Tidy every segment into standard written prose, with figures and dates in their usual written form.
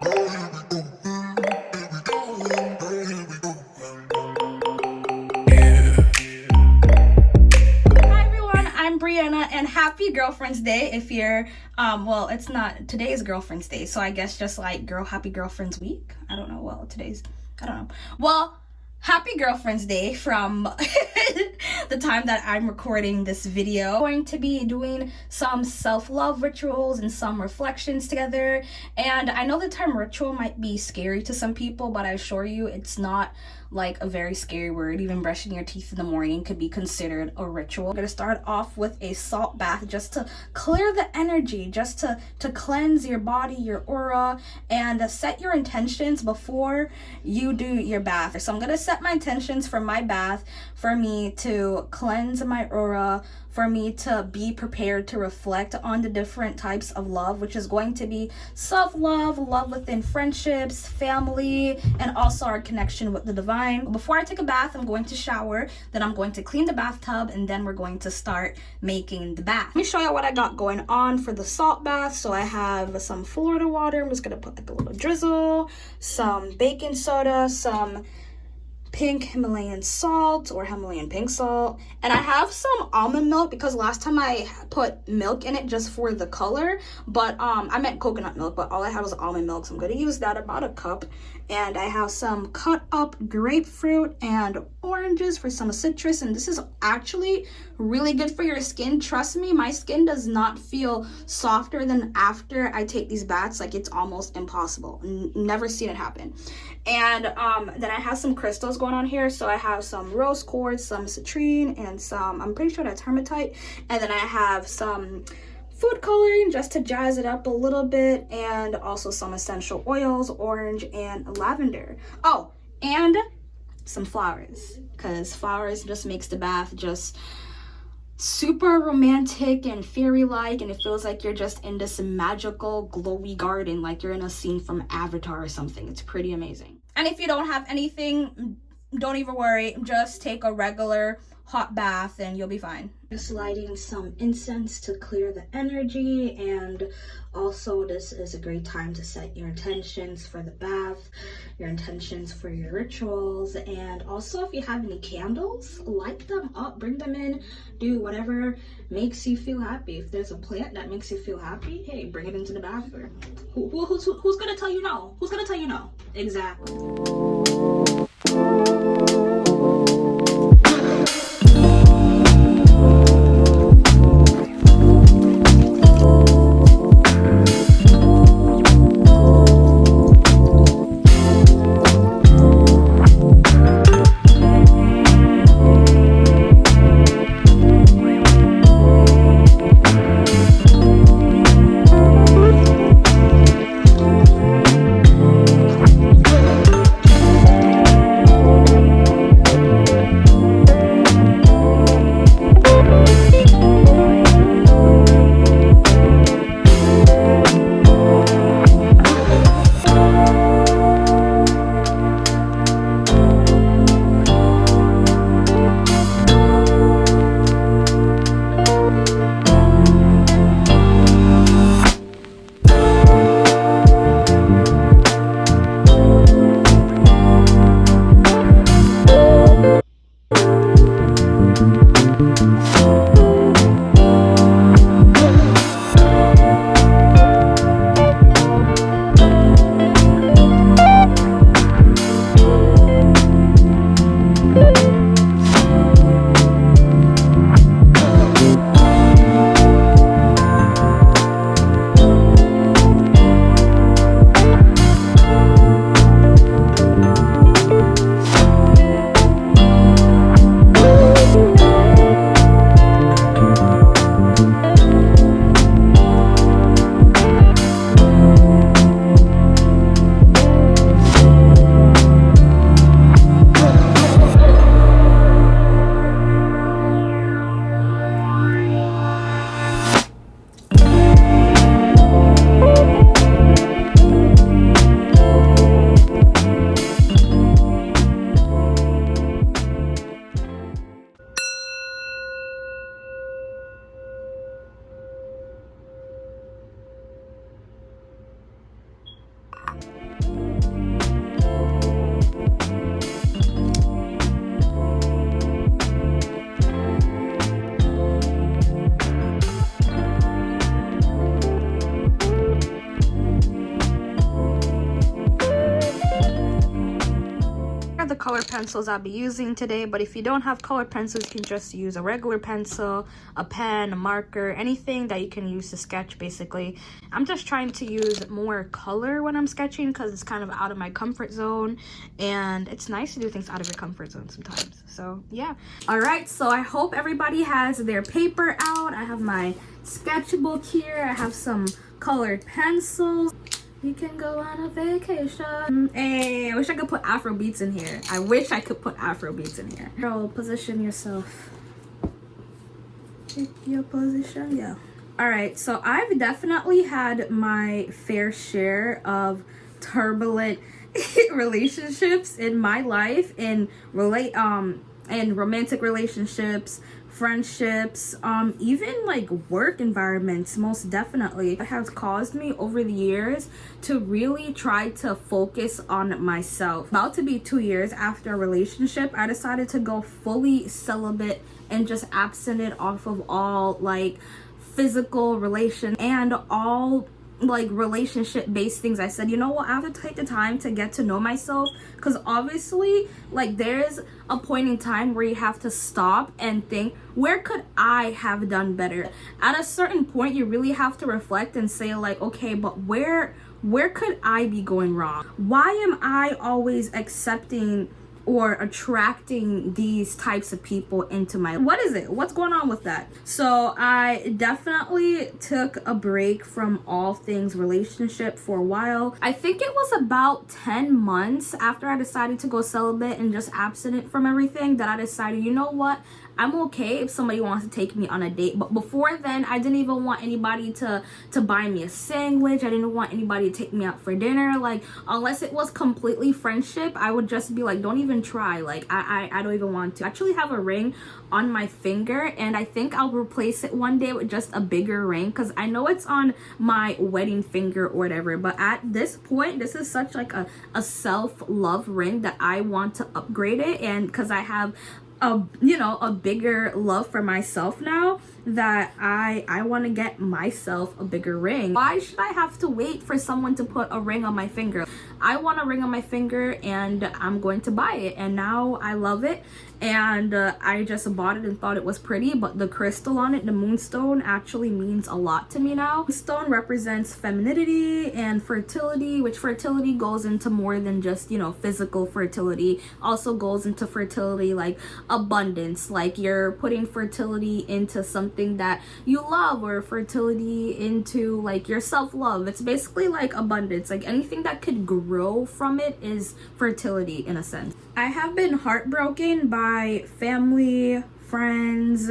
I'm Bryanna, and happy Girlfriend's Day if you're well, it's not today's Girlfriend's Day, so I guess just like happy Girlfriend's Week. I don't know. Well, I don't know. Well, happy Girlfriend's Day from the time that I'm recording this video. I'm going to be doing some self-love rituals and some reflections together. And I know the term ritual might be scary to some people, but I assure you it's not like a very scary word. Even brushing your teeth in the morning could be considered a ritual. I'm gonna start off with a salt bath just to clear the energy, just to cleanse your body, your aura, and set your intentions before you do your bath. So I'm gonna set my intentions for my bath, for me to cleanse my aura, for me to be prepared to reflect on the different types of love, which is going to be self-love, love within friendships, family, and also our connection with the divine. Before I take a bath, I'm going to shower, then I'm going to clean the bathtub, and then we're going to start making the bath. Let me show you what I got going on for the salt bath. So I have some Florida water. I'm just gonna put like a little drizzle, some baking soda, some pink Himalayan salt or Himalayan pink salt, and I have some almond milk because last time I put milk in it just for the color, but I meant coconut milk, but all I had was almond milk, so I'm gonna use that, about a cup. And I have some cut up grapefruit and oranges for some citrus, and this is actually really good for your skin. Trust me, my skin does not feel softer than after I take these baths. Like, it's almost impossible. Never seen it happen. And then I have some crystals going on here. So I have some rose quartz, some citrine, and some, I'm pretty sure that's hematite. And then I have some food coloring just to jazz it up a little bit, and also some essential oils, orange and lavender. Oh, and some flowers, because flowers just makes the bath just super romantic and fairy-like, and it feels like you're just in this magical glowy garden, like you're in a scene from Avatar or something. It's pretty amazing. And if you don't have anything, don't even worry, just take a regular hot bath and you'll be fine. Just lighting some incense to clear the energy, and also this is a great time to set your intentions for the bath, your intentions for your rituals, and also if you have any candles, light them up, bring them in, do whatever makes you feel happy. If there's a plant that makes you feel happy, hey, bring it into the bathroom. Who's gonna tell you no? Who's gonna tell you no? Exactly. The color pencils I'll be using today, but if you don't have colored pencils, you can just use a regular pencil, a pen, a marker, anything that you can use to sketch. Basically, I'm just trying to use more color when I'm sketching because it's kind of out of my comfort zone, and it's nice to do things out of your comfort zone sometimes. So yeah. All right, so I hope everybody has their paper out. I have my sketchbook here. I have some colored pencils. We can go on a vacation. Hey, I wish I could put Afro beats in here. I wish I could put Afro beats in here. Girl, position yourself. Pick your position, yeah. All right, so I've definitely had my fair share of turbulent relationships in my life, in romantic relationships, friendships, even like work environments. Most definitely, it has caused me over the years to really try to focus on myself. About to be 2 years after a relationship, I decided to go fully celibate and just abstinent off of all like physical relation and all like relationship based things. I said, you know what, I have to take the time to get to know myself, because obviously like there's a point in time where you have to stop and think, where could I have done better? At a certain point you really have to reflect and say like, okay, but where could I be going wrong? Why am I always accepting or attracting these types of people into my life? What is it? What's going on with that? So I definitely took a break from all things relationship for a while. I think it was about 10 months after I decided to go celibate and just abstinent from everything that I decided, you know what, I'm okay if somebody wants to take me on a date. But before then, I didn't even want anybody to buy me a sandwich. I didn't want anybody to take me out for dinner. Like, unless it was completely friendship, I would just be like, don't even try. Like, I don't even want to. I actually have a ring on my finger, and I think I'll replace it one day with just a bigger ring, because I know it's on my wedding finger or whatever. But at this point, this is such like a self-love ring that I want to upgrade it, and because I have a bigger love for myself now, that I want to get myself a bigger ring. Why should I have to wait for someone to put a ring on my finger? I want a ring on my finger and I'm going to buy it, and now I love it. And I just bought it and thought it was pretty, but the crystal on it, the moonstone, actually means a lot to me now. Stone represents femininity and fertility, which fertility goes into more than just, you know, physical fertility. Also goes into fertility like abundance, like you're putting fertility into something that you love, or fertility into like your self-love. It's basically like abundance, like anything that could grow from it is fertility in a sense. I have been heartbroken by family, friends,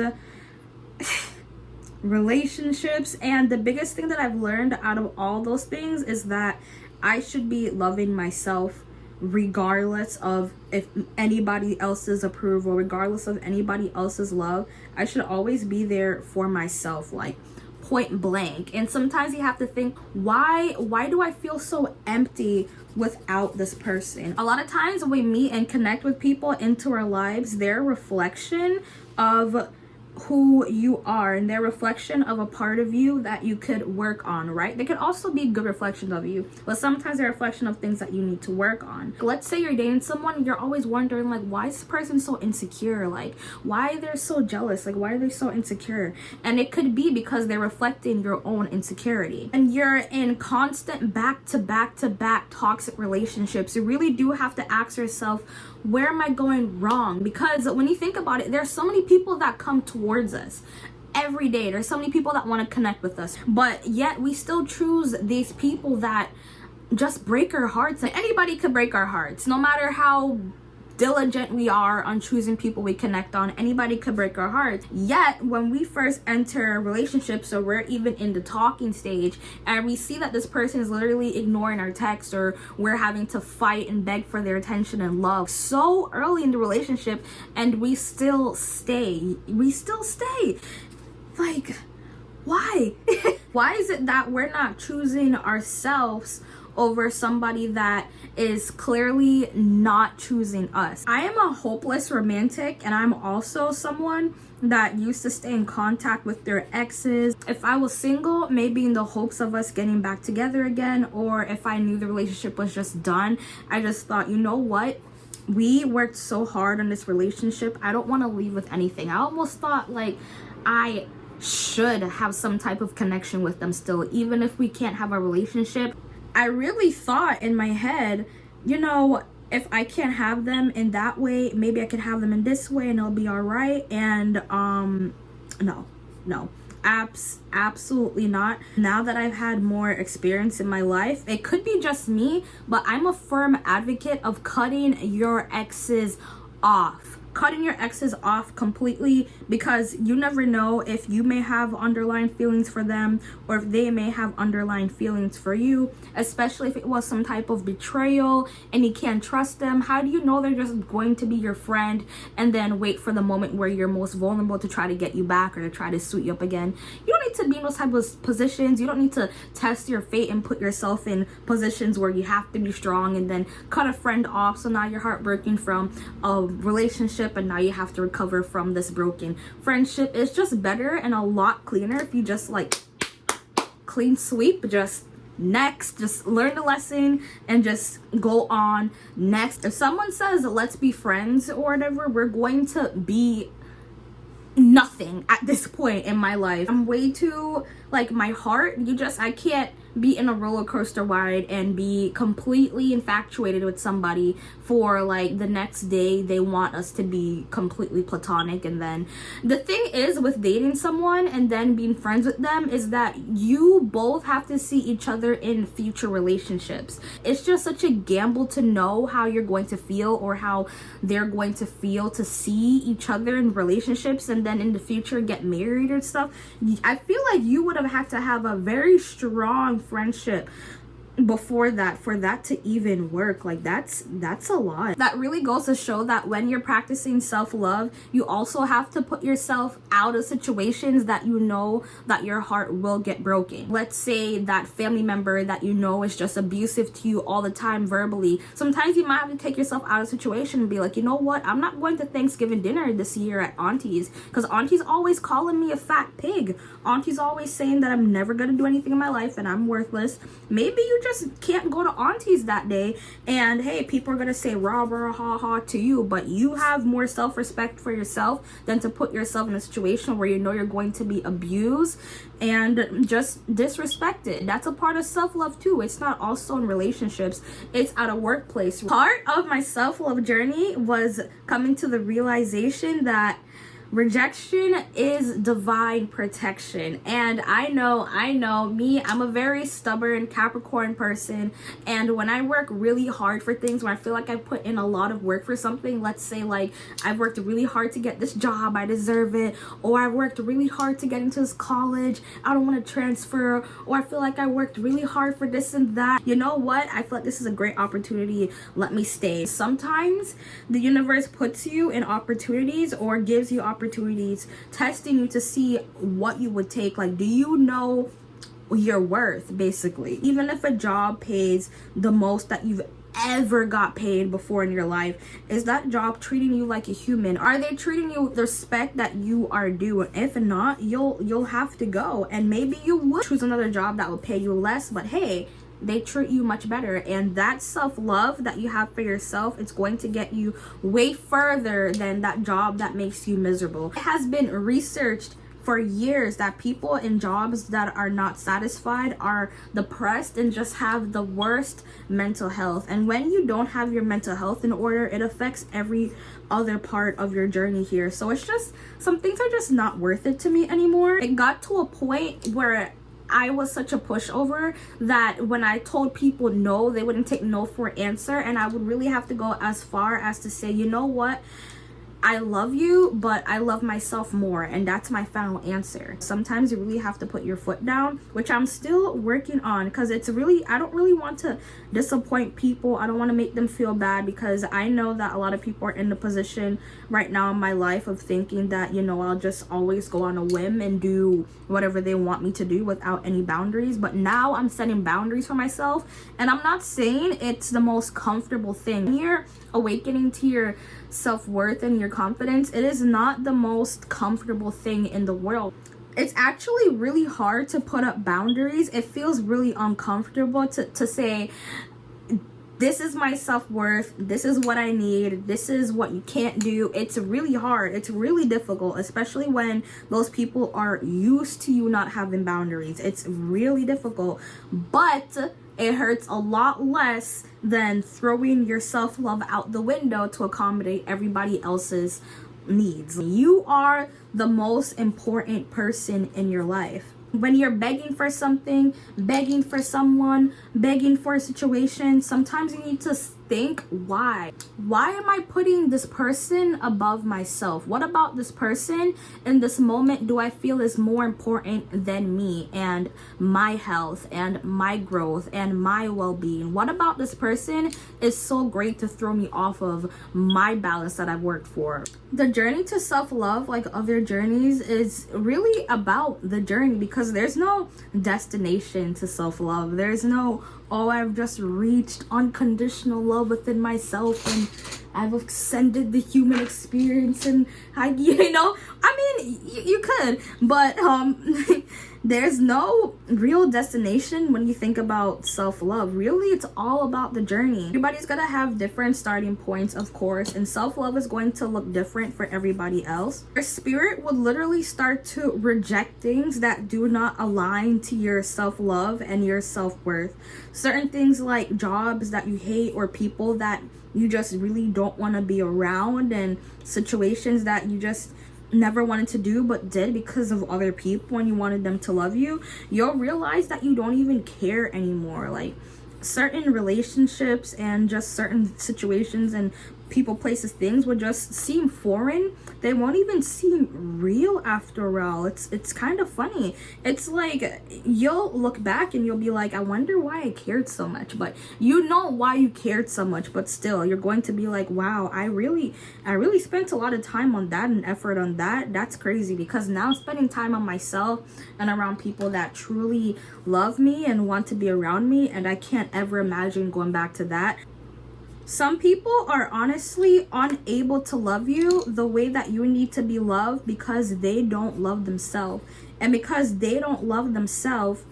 relationships, and the biggest thing that I've learned out of all those things is that I should be loving myself regardless of if anybody else's approval, regardless of anybody else's love. I should always be there for myself, like point blank. And sometimes you have to think, why do I feel so empty without this person? A lot of times when we meet and connect with people into our lives, they're a reflection of who you are, and their reflection of a part of you that you could work on, right? They could also be good reflections of you, but sometimes they're a reflection of things that you need to work on. Let's say you're dating someone, you're always wondering like, why is this person so insecure? Like, why they're so jealous? Like, why are they so insecure? And it could be because they're reflecting your own insecurity. And you're in constant back to back toxic relationships. You really do have to ask yourself, where am I going wrong? Because when you think about it, there's so many people that come towards us every day. There's so many people that want to connect with us, but yet we still choose these people that just break our hearts. Like, anybody could break our hearts, no matter how diligent we are on choosing people we connect on. Anybody could break our hearts. Yet when we first enter a relationship, so we're even in the talking stage, and we see that this person is literally ignoring our text, or we're having to fight and beg for their attention and love so early in the relationship, and we still stay. Like, why? Why is it that we're not choosing ourselves over somebody that is clearly not choosing us. I am a hopeless romantic, and I'm also someone that used to stay in contact with their exes. If I was single, maybe in the hopes of us getting back together again, or if I knew the relationship was just done, I just thought, you know what? We worked so hard on this relationship. I don't want to leave with anything. I almost thought like I should have some type of connection with them still, even if we can't have a relationship. I really thought in my head, you know, if I can't have them in that way, maybe I can have them in this way and it'll be all right. And no, absolutely not. Now that I've had more experience in my life, it could be just me, but I'm a firm advocate of cutting your exes off. Cutting your exes off completely, because you never know if you may have underlying feelings for them or if they may have underlying feelings for you, especially if it was some type of betrayal and you can't trust them. How do you know they're just going to be your friend and then wait for the moment where you're most vulnerable to try to get you back or to try to suit you up again? You don't need to be in those type of positions. You don't need to test your fate and put yourself in positions where you have to be strong and then cut a friend off, so now you're heartbroken from a relationship and now you have to recover from this broken friendship. It's just better and a lot cleaner if you just like clean sweep, just next, just learn the lesson and just go on next. If someone says let's be friends or whatever, we're going to be nothing at this point in my life. I'm way too like my heart, I can't be in a roller coaster ride and be completely infatuated with somebody for like the next day they want us to be completely platonic. And then the thing is with dating someone and then being friends with them is that you both have to see each other in future relationships. It's just such a gamble to know how you're going to feel or how they're going to feel to see each other in relationships and then in the future get married or stuff. I feel like you would have had to have a very strong friendship before that for that to even work. Like that's a lot. That really goes to show that when you're practicing self-love, you also have to put yourself out of situations that you know that your heart will get broken. Let's say that family member that you know is just abusive to you all the time verbally. Sometimes you might have to take yourself out of the situation and be like, you know what, I'm not going to Thanksgiving dinner this year at Auntie's because Auntie's always calling me a fat pig. Auntie's always saying that I'm never gonna do anything in my life and I'm worthless. Maybe you just can't go to Auntie's that day, and hey, people are gonna say rah rah ha ha to you, but you have more self-respect for yourself than to put yourself in a situation where you know you're going to be abused and just disrespected. That's a part of self-love too. It's not also in relationships, it's at a workplace. Part of my self-love journey was coming to the realization that rejection is divine protection. And I know me, I'm a very stubborn Capricorn person, and when I work really hard for things, when I feel like I put in a lot of work for something, let's say like I've worked really hard to get this job, I deserve it, or I worked really hard to get into this college, I don't want to transfer, or I feel like I worked really hard for this and that, you know what, I feel like this is a great opportunity, let me stay. Sometimes the universe puts you in opportunities or gives you opportunities testing you to see what you would take. Like, do you know your worth? Basically, even if a job pays the most that you've ever got paid before in your life, is that job treating you like a human? Are they treating you with the respect that you are due? If not, you'll have to go, and maybe you would choose another job that will pay you less, but hey, they treat you much better. And that self-love that you have for yourself, it's going to get you way further than that job that makes you miserable. It has been researched for years that people in jobs that are not satisfied are depressed and just have the worst mental health. And when you don't have your mental health in order, it affects every other part of your journey here. So it's just, some things are just not worth it to me anymore. It got to a point where I was such a pushover that when I told people no, they wouldn't take no for an answer, and I would really have to go as far as to say, you know what, I love you, but I love myself more, and that's my final answer. Sometimes you really have to put your foot down, which I'm still working on, because it's really, I don't really want to disappoint people. I don't want to make them feel bad, because I know that a lot of people are in the position right now in my life of thinking that, you know, I'll just always go on a whim and do whatever they want me to do without any boundaries. But now I'm setting boundaries for myself, and I'm not saying it's the most comfortable thing. When you're awakening to your self-worth and your confidence, it is not the most comfortable thing in the world. It's actually really hard to put up boundaries. It feels really uncomfortable to say, this is my self-worth, this is what I need, this is what you can't do. It's really hard. It's really difficult, especially when those people are used to you not having boundaries. It's really difficult, but it hurts a lot less than throwing your self-love out the window to accommodate everybody else's needs. You are the most important person in your life. When you're begging for something, begging for someone, begging for a situation, sometimes you need to think, why am I putting this person above myself? What about this person in this moment do I feel is more important than me and my health and my growth and my well-being? What about this person is so great to throw me off of my balance that I've worked for? The journey to self-love, like other journeys, is really about the journey, because there's no destination to self-love. There's no, oh, I've just reached unconditional love within myself and I've ascended the human experience, and I mean, you could, but there's no real destination when you think about self-love. Really, it's all about the journey. Everybody's gonna have different starting points, of course, and self-love is going to look different for everybody else. Your spirit would literally start to reject things that do not align to your self-love and your self-worth. Certain things like jobs that you hate, or people that you just really don't want to be around, and situations that you just never wanted to do but did because of other people and you wanted them to love you. You'll realize that you don't even care anymore. Like, certain relationships and just certain situations and people, places, things would just seem foreign. They won't even seem real after a while. It's kind of funny. It's like you'll look back and you'll be like, I wonder why I cared so much. But you know why you cared so much, but still you're going to be like, wow, I really spent a lot of time on that and effort on that. That's crazy, because now I'm spending time on myself and around people that truly love me and want to be around me, and I can't ever imagine going back to that. Some people are honestly unable to love you the way that you need to be loved, because they don't love themselves. And because they don't love themselves,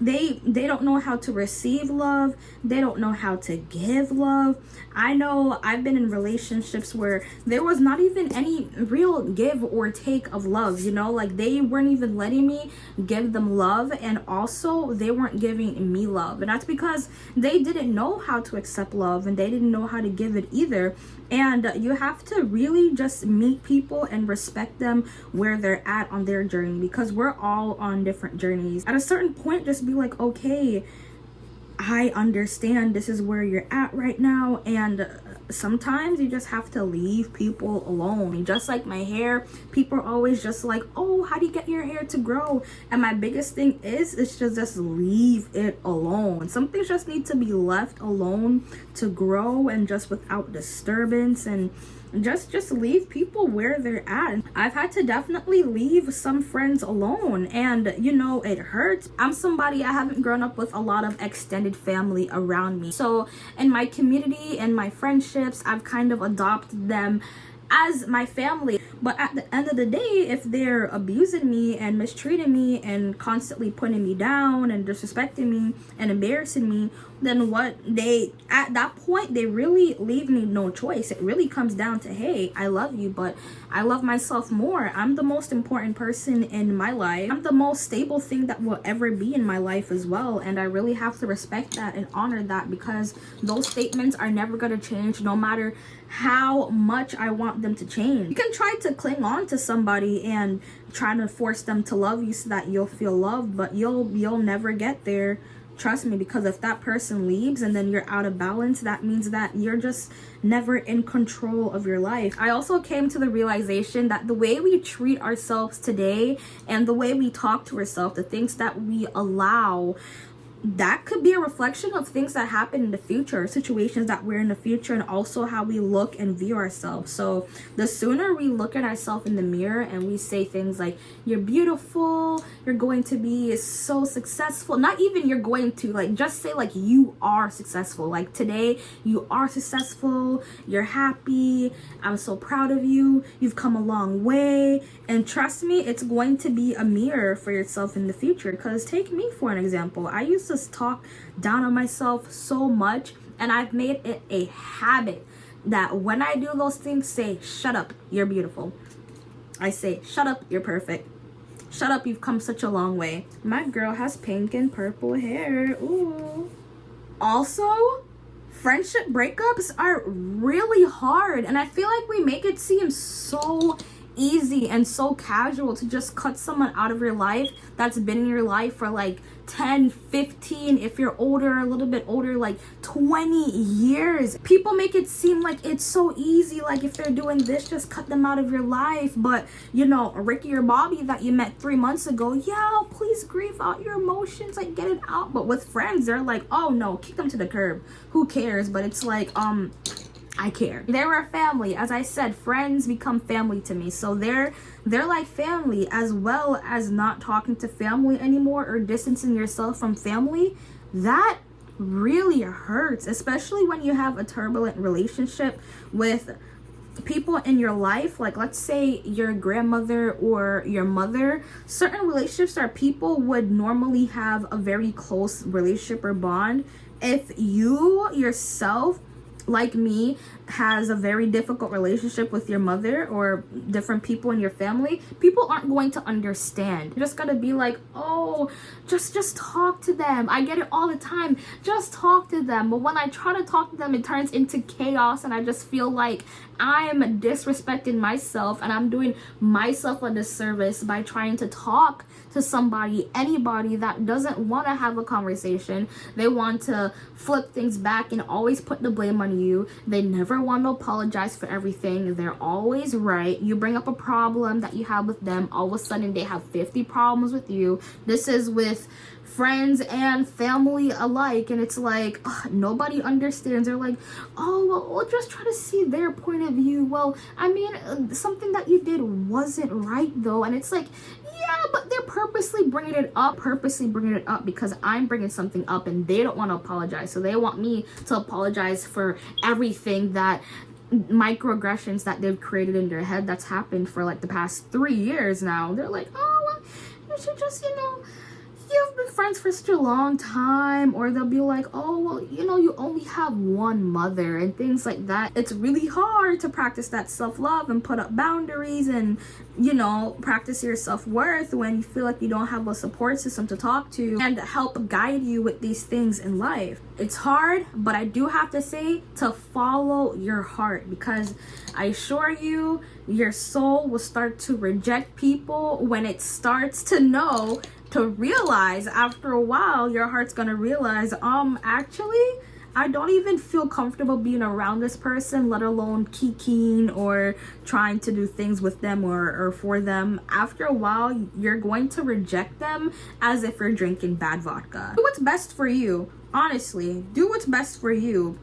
they don't know how to receive love. They don't know how to give love. I know I've been in relationships where there was not even any real give or take of love, you know, like they weren't even letting me give them love, and also they weren't giving me love. And that's because they didn't know how to accept love, and they didn't know how to give it either. And you have to really just meet people and respect them where they're at on their journey, because we're all on different journeys. At a certain point, just be like, okay, I understand this is where you're at right now, and sometimes you just have to leave people alone. Just like my hair, people are always just like, oh, how do you get your hair to grow? And my biggest thing is to just leave it alone. Some things just need to be left alone to grow, and just without disturbance, and just leave people where they're at. I've had to definitely leave some friends alone, and you know, it hurts. I'm somebody, I haven't grown up with a lot of extended family around me, so in my community and my friendships, I've kind of adopted them as my family. But at the end of the day, if they're abusing me and mistreating me and constantly putting me down and disrespecting me and embarrassing me, then at that point, they really leave me no choice. It really comes down to, hey, I love you, but I love myself more. I'm the most important person in my life. I'm the most stable thing that will ever be in my life as well. And I really have to respect that and honor that, because those statements are never going to change, no matter how much I want them to change. You can try to cling on to somebody and try to force them to love you so that you'll feel loved, but you'll never get there. Trust me, because if that person leaves and then you're out of balance, that means that you're just never in control of your life. I also came to the realization that the way we treat ourselves today and the way we talk to ourselves, the things that we allow, that could be a reflection of things that happen in the future, situations that we're in the future, and also how we look and view ourselves. So the sooner we look at ourselves in the mirror and we say things like, you're beautiful, you're going to be so successful, not even you're going to, like, just say like you are successful. Like today you are successful, you're happy, I'm so proud of you, you've come a long way. And trust me, it's going to be a mirror for yourself in the future. Because take me for an example. I used to talk down on myself so much, and I've made it a habit that when I do those things, say, shut up, you're beautiful. I say, shut up, you're perfect. Shut up, you've come such a long way. My girl has pink and purple hair. Ooh. Also, friendship breakups are really hard, and I feel like we make it seem so easy and so casual to just cut someone out of your life that's been in your life for like 10, 15, if you're older, a little bit older, like 20 years. People make it seem like it's so easy, like if they're doing this, just cut them out of your life. But you know, Ricky or Bobby that you met 3 months ago, yeah, please grieve out your emotions, like get it out. But with friends, they're like, oh no, kick them to the curb, who cares? But it's like, I care. They were family. As I said, friends become family to me. So they're like family, as well as not talking to family anymore or distancing yourself from family. That really hurts, especially when you have a turbulent relationship with people in your life. Like let's say your grandmother or your mother. Certain relationships that people would normally have a very close relationship or bond. If you yourself, like me, has a very difficult relationship with your mother or different people in your family, people aren't going to understand. You just gotta be like, oh, just talk to them. I get it all the time, just talk to them. But when I try to talk to them, it turns into chaos, and I just feel like I'm disrespecting myself and I'm doing myself a disservice by trying to talk to somebody, anybody that doesn't want to have a conversation. They want to flip things back and always put the blame on you. They never want to apologize for everything. They're always right. You bring up a problem that you have with them, all of a sudden they have 50 problems with you. This is with friends and family alike, and it's like, nobody understands. They're like, oh, well, we'll just try to see their point of view. Well, I mean, something that you did wasn't right though. And it's like, yeah, but they're purposely bringing it up because I'm bringing something up and they don't want to apologize. So they want me to apologize for everything that microaggressions that they've created in their head that's happened for like the past 3 years now. They're like, oh, well, you should just, you've been friends for such a long time. Or they'll be like, oh, well, you only have one mother and things like that. It's really hard to practice that self-love and put up boundaries and practice your self-worth when you feel like you don't have a support system to talk to and help guide you with these things in life. It's hard, but I do have to say to follow your heart, because I assure you, your soul will start to reject people when it starts to realize after a while. Your heart's gonna realize, actually, I don't even feel comfortable being around this person, let alone kikiing or trying to do things with them or for them. After a while, you're going to reject them as if you're drinking bad vodka. Do what's best for you. Honestly, do what's best for you.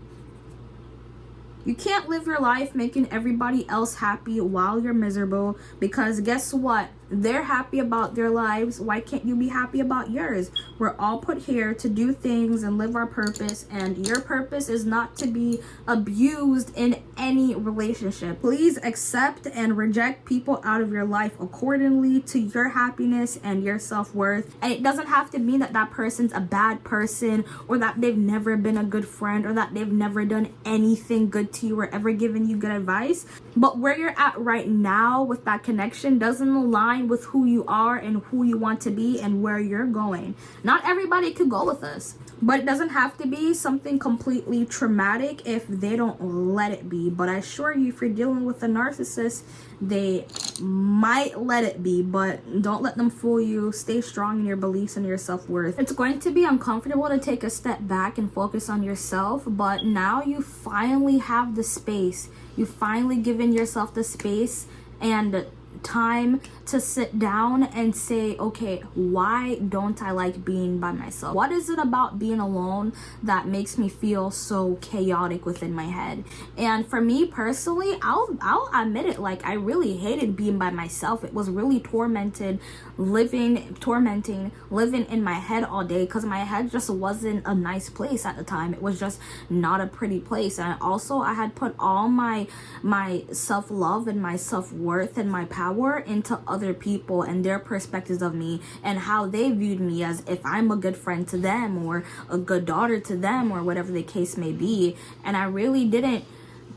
You can't live your life making everybody else happy while you're miserable, because guess what? They're happy about their lives. Why can't you be happy about yours? We're all put here to do things and live our purpose, and your purpose is not to be abused in any relationship. Please accept and reject people out of your life accordingly to your happiness and your self-worth. And it doesn't have to mean that that person's a bad person, or that they've never been a good friend, or that they've never done anything good to you or ever given you good advice. But where you're at right now with that connection doesn't align aligned with who you are and who you want to be and where you're going. Not everybody could go with us, but it doesn't have to be something completely traumatic if they don't let it be. But I assure you, if you're dealing with a narcissist, they might let it be, but don't let them fool you. Stay strong in your beliefs and your self-worth. It's going to be uncomfortable to take a step back and focus on yourself, but now you finally have the space. You've finally given yourself the space and time to sit down and say, okay, why don't I like being by myself? What is it about being alone that makes me feel so chaotic within my head? And for me personally, I'll admit it, like I really hated being by myself. It was really tormenting living in my head all day, because my head just wasn't a nice place at the time. It was just not a pretty place. And also I had put all my self-love and my self-worth and my power into other people and their perspectives of me and how they viewed me, as if I'm a good friend to them or a good daughter to them or whatever the case may be. And I really didn't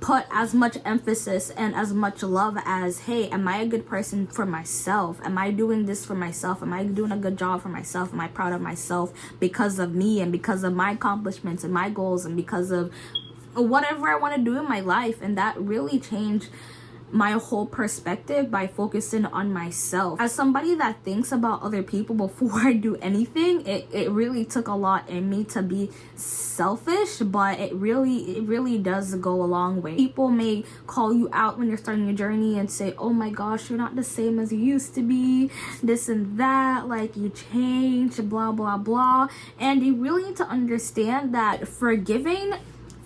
put as much emphasis and as much love as, hey, am I a good person for myself? Am I doing this for myself? Am I doing a good job for myself? Am I proud of myself because of me and because of my accomplishments and my goals and because of whatever I want to do in my life? And that really changed my whole perspective by focusing on myself. As somebody that thinks about other people before I do anything, it really took a lot in me to be selfish, but it really does go a long way. People may call you out when you're starting your journey and say, oh my gosh, you're not the same as you used to be, this and that, like you changed, blah blah blah. And you really need to understand that forgiving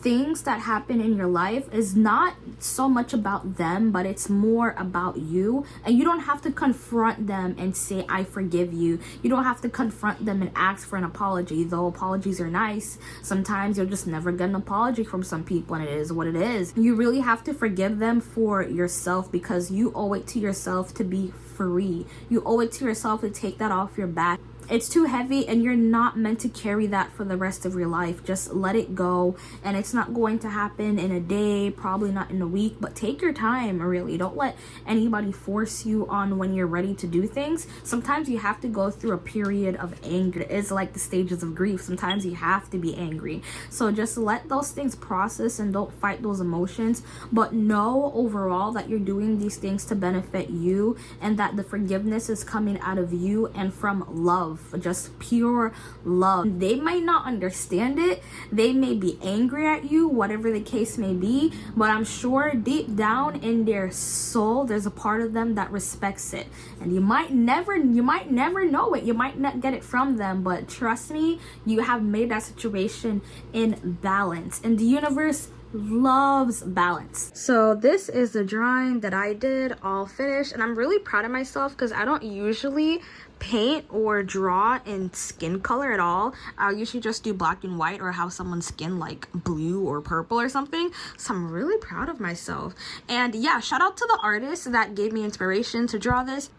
things that happen in your life is not so much about them, but it's more about you. And you don't have to confront them and say, I forgive you. You don't have to confront them and ask for an apology, though apologies are nice. Sometimes you'll just never get an apology from some people, and it is what it is. You really have to forgive them for yourself, because you owe it to yourself to be free. You owe it to yourself to take that off your back. It's too heavy and you're not meant to carry that for the rest of your life. Just let it go. And it's not going to happen in a day, probably not in a week, but take your time. Really, don't let anybody force you on when you're ready to do things. Sometimes you have to go through a period of anger. It's like the stages of grief. Sometimes you have to be angry. So just let those things process and don't fight those emotions, but know overall that you're doing these things to benefit you, and that the forgiveness is coming out of you and from love. Just pure love. They might not understand it, they may be angry at you, whatever the case may be, but I'm sure deep down in their soul there's a part of them that respects it. And you might never know it, you might not get it from them, but trust me, you have made that situation in balance, and the universe loves balance. So this is the drawing that I did, all finished, and I'm really proud of myself because I don't usually paint or draw in skin color at all. I'll usually just do black and white or have someone's skin like blue or purple or something. So I'm really proud of myself. And yeah, shout out to the artist that gave me inspiration to draw this.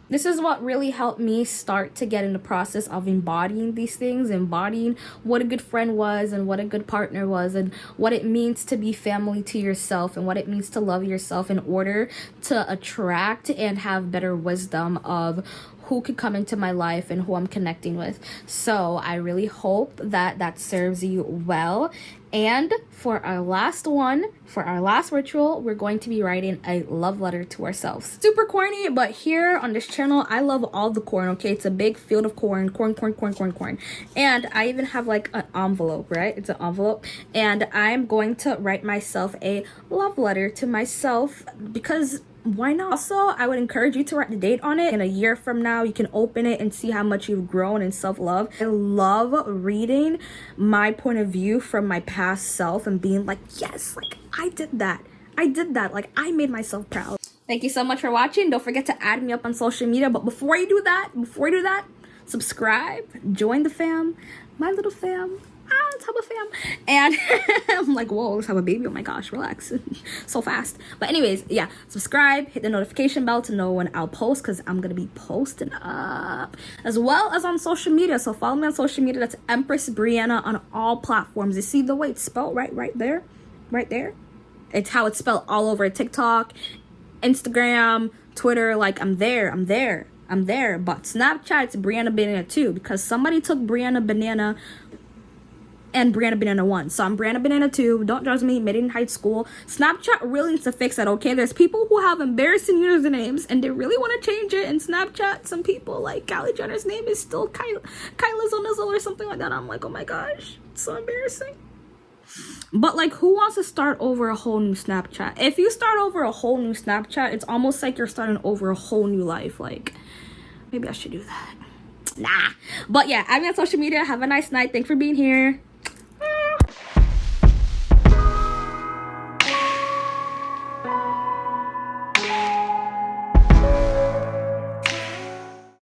This is what really helped me start to get in the process of embodying these things, embodying what a good friend was and what a good partner was, and what it means to be family to yourself, and what it means to love yourself in order to attract and have better wisdom of who could come into my life and who I'm connecting with. So I really hope that that serves you well. And for our last one, for our last ritual, we're going to be writing a love letter to ourselves. Super corny, but here on this channel, I love all the corn, okay? It's a big field of corn. And I even have like an envelope, right? It's an envelope. And I'm going to write myself a love letter to myself, because why not? Also, I would encourage you to write the date on it. In a year from now, you can open it and see how much you've grown in self-love. I love reading my point of view from my past self and being like, yes, like I did that, like I made myself proud. Thank you so much for watching. Don't forget to add me up on social media, but before you do that, subscribe, join the fam, my little fam. Let's have a fam. And I'm like, whoa, let's have a baby. Oh my gosh, relax. So fast. But anyways, yeah, subscribe, hit the notification bell to know when I'll post, because I'm gonna be posting up, as well as on social media. So follow me on social media. That's Empress Bryanna on all platforms. You see the way it's spelled right there, It's how it's spelled all over TikTok, Instagram, Twitter. Like, I'm there. But Snapchat, it's Bryanna Banana 2, because somebody took Bryanna Banana and Bryanna Banana 1. So I'm Bryanna Banana 2. Don't judge me. Made it in high school. Snapchat really needs to fix that, okay? There's people who have embarrassing usernames and they really want to change it. And Snapchat, some people, like Kylie Jenner's name is still Kyla Nizzle or something like that. I'm like, oh my gosh, it's so embarrassing. But like, who wants to start over a whole new Snapchat? If you start over a whole new Snapchat, it's almost like you're starting over a whole new life. Like, maybe I should do that. Nah. But yeah, I'm on social media. Have a nice night. Thanks for being here.